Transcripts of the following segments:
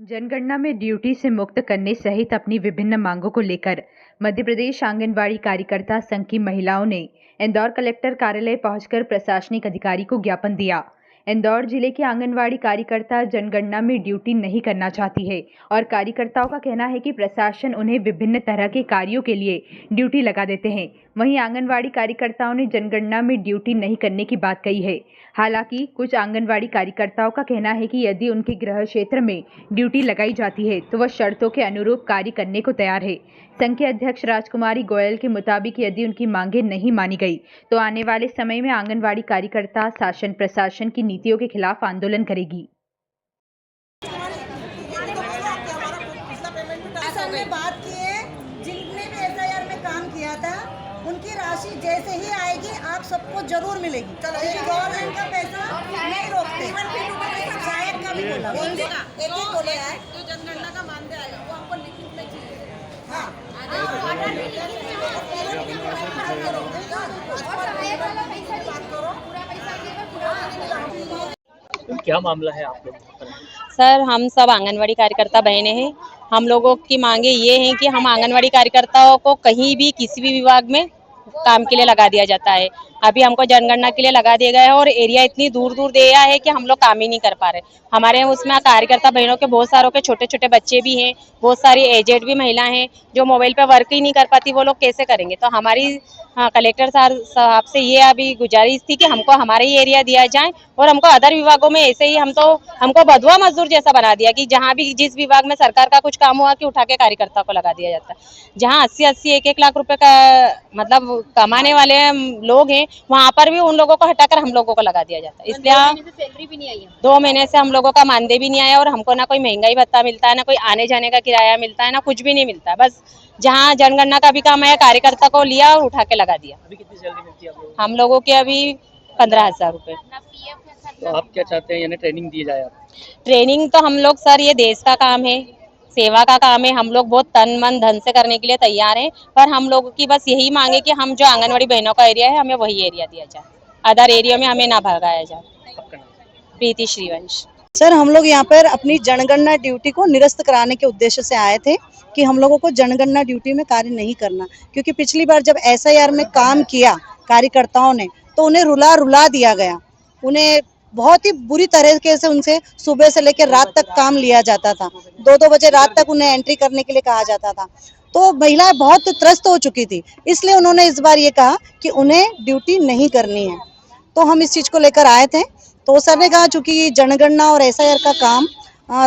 जनगणना में ड्यूटी से मुक्त करने सहित अपनी विभिन्न मांगों को लेकर मध्य प्रदेश आंगनवाड़ी कार्यकर्ता संघ की महिलाओं ने इंदौर कलेक्टर कार्यालय पहुंचकर प्रशासनिक अधिकारी को ज्ञापन दिया। इंदौर जिले के आंगनवाड़ी कार्यकर्ता जनगणना में ड्यूटी नहीं करना चाहती है और कार्यकर्ताओं का कहना है कि प्रशासन उन्हें विभिन्न तरह के कार्यों के लिए ड्यूटी लगा देते हैं। वहीं आंगनवाड़ी कार्यकर्ताओं ने जनगणना में ड्यूटी नहीं करने की बात कही है। हालांकि कुछ आंगनवाड़ी कार्यकर्ताओं का कहना है कि यदि उनके गृह क्षेत्र में ड्यूटी लगाई जाती है तो वह शर्तों के अनुरूप कार्य करने को तैयार है। संघ के अध्यक्ष राजकुमारी गोयल के मुताबिक यदि उनकी मांगें नहीं मानी गई तो आने वाले समय में आंगनवाड़ी कार्यकर्ता शासन प्रशासन की नीतियों के खिलाफ आंदोलन करेगी। हमने बात की है, जिनने भी एसआईआर में काम किया था उनकी राशि जैसे ही आएगी आप सबको जरूर मिलेगी। गवर्नमेंट का पैसा नहीं रोकते। शायद का भी बोला एक ही बोले है जो जनगणना का मानदेय आएगा वो हमको लिखित में चाहिए। हाँ क्या मामला है आप लोग? सर, हम सब आंगनवाड़ी कार्यकर्ता बहनें हैं। हम लोगों की मांगे ये हैं कि हम आंगनवाड़ी कार्यकर्ताओं को कहीं भी किसी भी विभाग में काम के लिए लगा दिया जाता है। अभी हमको जनगणना के लिए लगा दिया गया है और एरिया इतनी दूर दूर दिया है कि हम लोग काम ही नहीं कर पा रहे। हमारे उसमें कार्यकर्ता बहनों के बहुत सारों के छोटे छोटे बच्चे भी हैं, बहुत सारी एजेड भी महिलाएं हैं जो मोबाइल पे वर्क ही नहीं कर पाती। वो लोग कैसे करेंगे? तो हमारी कलेक्टर साहब से ये अभी गुजारिश थी कि हमको हमारे ही एरिया दिया जाए और हमको अदर विभागों में ऐसे ही हमको बधवा मजदूर जैसा बना दिया कि जहाँ भी जिस विभाग में सरकार का कुछ काम हुआ कि उठा के कार्यकर्ता को लगा दिया जाता है। जहाँ 80-80 1-1 लाख रुपए का मतलब कमाने वाले लोग हैं वहाँ पर भी उन लोगों को हटाकर हम लोगों को लगा दिया जाता है। इसलिए सैलरी भी नहीं आई है। 2 महीने से हम लोगों का मानदेय भी नहीं आया और हमको ना कोई महंगाई भत्ता मिलता है, ना कोई आने जाने का किराया मिलता है, ना कुछ भी नहीं मिलता है। बस जहाँ जनगणना का भी काम है कार्यकर्ता को लिया और उठा के लगा दिया। अभी कितनी सैलरी मिलती है आप लोगों हम लोगों के अभी 15,000 रुपए। को? तो आप क्या चाहते हैं, यानी ट्रेनिंग दी जाए? आप ट्रेनिंग तो हम लोग सर ये देश का काम है, सेवा का काम है, हम लोग बहुत तन मन धन से करने के लिए तैयार हैं। पर हम लोगों की बस यही मांगे कि हम जो आंगनवाड़ी बहनों का एरिया है हमें वही एरिया दिया जाए, अदर एरिया में हमें ना भगाया जाए। आपका नाम? प्रीति श्रीवंश। सर, हम लोग यहाँ पर अपनी जनगणना ड्यूटी को निरस्त कराने के उद्देश्य से आए थे कि हम लोगों को जनगणना ड्यूटी में कार्य नहीं करना, क्योंकि पिछली बार जब एसआईआर में काम किया कार्यकर्ताओं ने तो उन्हें रुला दिया गया। उन्हें बहुत ही बुरी तरीके से उनसे सुबह से लेकर रात तक काम लिया जाता था। 2-2 बजे रात तक उन्हें एंट्री करने के लिए कहा जाता था। तो महिलाएं बहुत त्रस्त हो चुकी थी, इसलिए उन्होंने इस बार ये कहा कि उन्हें ड्यूटी नहीं करनी है। तो हम इस चीज को लेकर आए थे। तो सर ने कहा चूंकि जनगणना और एसआईआर का काम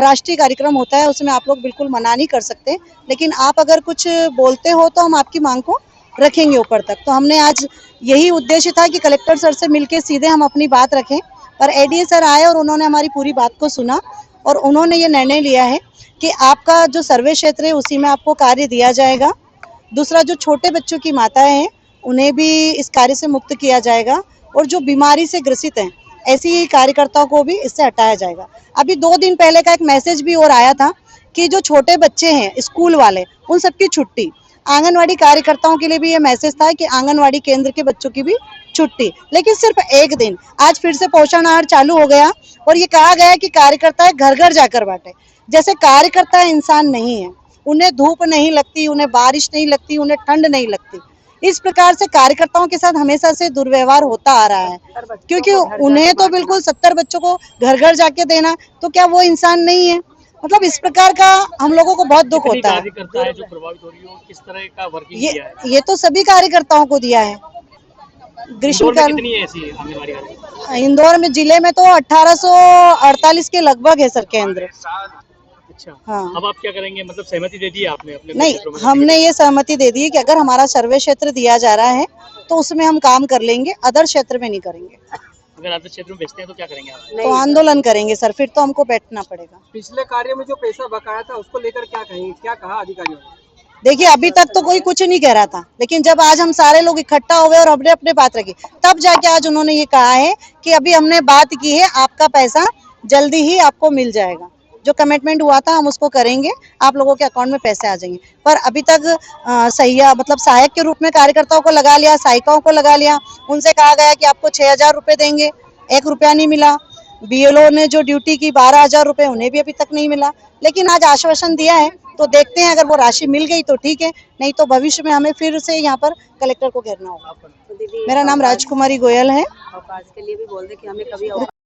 राष्ट्रीय कार्यक्रम होता है, उसमें आप लोग बिल्कुल मना नहीं कर सकते, लेकिन आप अगर कुछ बोलते हो तो हम आपकी मांग को रखेंगे ऊपर तक। तो हमने आज यही उद्देश्य था कि कलेक्टर सर से मिलकर सीधे हम अपनी बात रखें, पर एडीए सर आए और उन्होंने हमारी पूरी बात को सुना और उन्होंने ये निर्णय लिया है कि आपका जो सर्वे क्षेत्र है उसी में आपको कार्य दिया जाएगा। दूसरा, जो छोटे बच्चों की माताएं हैं उन्हें भी इस कार्य से मुक्त किया जाएगा और जो बीमारी से ग्रसित हैं ऐसी कार्यकर्ताओं को भी इससे हटाया जाएगा। अभी 2 दिन पहले का एक मैसेज भी और आया था कि जो छोटे बच्चे हैं स्कूल वाले उन सबकी छुट्टी। आंगनवाड़ी कार्यकर्ताओं के लिए भी ये मैसेज था कि आंगनवाड़ी केंद्र के बच्चों की भी छुट्टी, लेकिन सिर्फ 1 दिन। आज फिर से पोषण आहार चालू हो गया और ये कहा गया कि कार्यकर्ता घर घर जाकर बांटे। जैसे कार्यकर्ता इंसान नहीं है, उन्हें धूप नहीं लगती, उन्हें बारिश नहीं लगती, उन्हें ठंड नहीं लगती। इस प्रकार से कार्यकर्ताओं के साथ हमेशा से दुर्व्यवहार होता आ रहा है, क्योंकि उन्हें तो बिल्कुल 70 बच्चों को घर घर जाके देना, तो क्या वो इंसान नहीं है? मतलब इस प्रकार का हम लोगों को बहुत दुख होता है। कार्यकर्ता है जो प्रभावित हो रही हो, किस तरह का वर्किंग किया है? ये तो सभी कार्यकर्ताओं को दिया है। ग्रीष्मकाल कितनी है ऐसी आंगनवाड़ी कार्यकर्ता? इंदौर में जिले में तो 1848 के लगभग है सर केंद्र। अच्छा, हाँ। अब आप क्या करेंगे? मतलब सहमति दे दी है आपने अपने नहीं, क्षेत्रों में? हमने ये सहमति दे दी है कि अगर हमारा सर्वे क्षेत्र दिया जा रहा है तो उसमें हम काम कर लेंगे, अदर क्षेत्र में नहीं करेंगे। अगर आप क्षेत्र में बेचते हैं तो क्या करेंगे आप? तो आंदोलन करेंगे सर, फिर तो हमको बैठना पड़ेगा। पिछले कार्य में जो पैसा बकाया था उसको लेकर क्या कहेंगे, क्या कहा अधिकारियों ने? देखिए, अभी तक तो कोई कुछ नहीं कह रहा था, लेकिन जब आज हम सारे लोग इकट्ठा हो गए और हमने अपने बात रखी तब जाके आज उन्होंने ये कहा है कि अभी हमने बात की है, आपका पैसा जल्दी ही आपको मिल जाएगा। जो कमिटमेंट हुआ था हम उसको करेंगे, आप लोगों के अकाउंट में पैसे आ जाएंगे। पर अभी तक मतलब सहायक के रूप में कार्यकर्ताओं को लगा लिया, सहायिकाओं को लगा लिया। उनसे कहा गया कि आपको 6,000 रुपए देंगे, 1 रुपया नहीं मिला। बीएलओ ने जो ड्यूटी की 12,000 रुपए उन्हें भी अभी तक नहीं मिला। लेकिन आज आश्वासन दिया है तो देखते हैं, अगर वो राशि मिल गई तो ठीक है, नहीं तो भविष्य में हमें फिर से यहाँ पर कलेक्टर को घेरना होगा। मेरा नाम राजकुमारी गोयल है। अवकाश के लिए भी बोल दे कि हमें कभी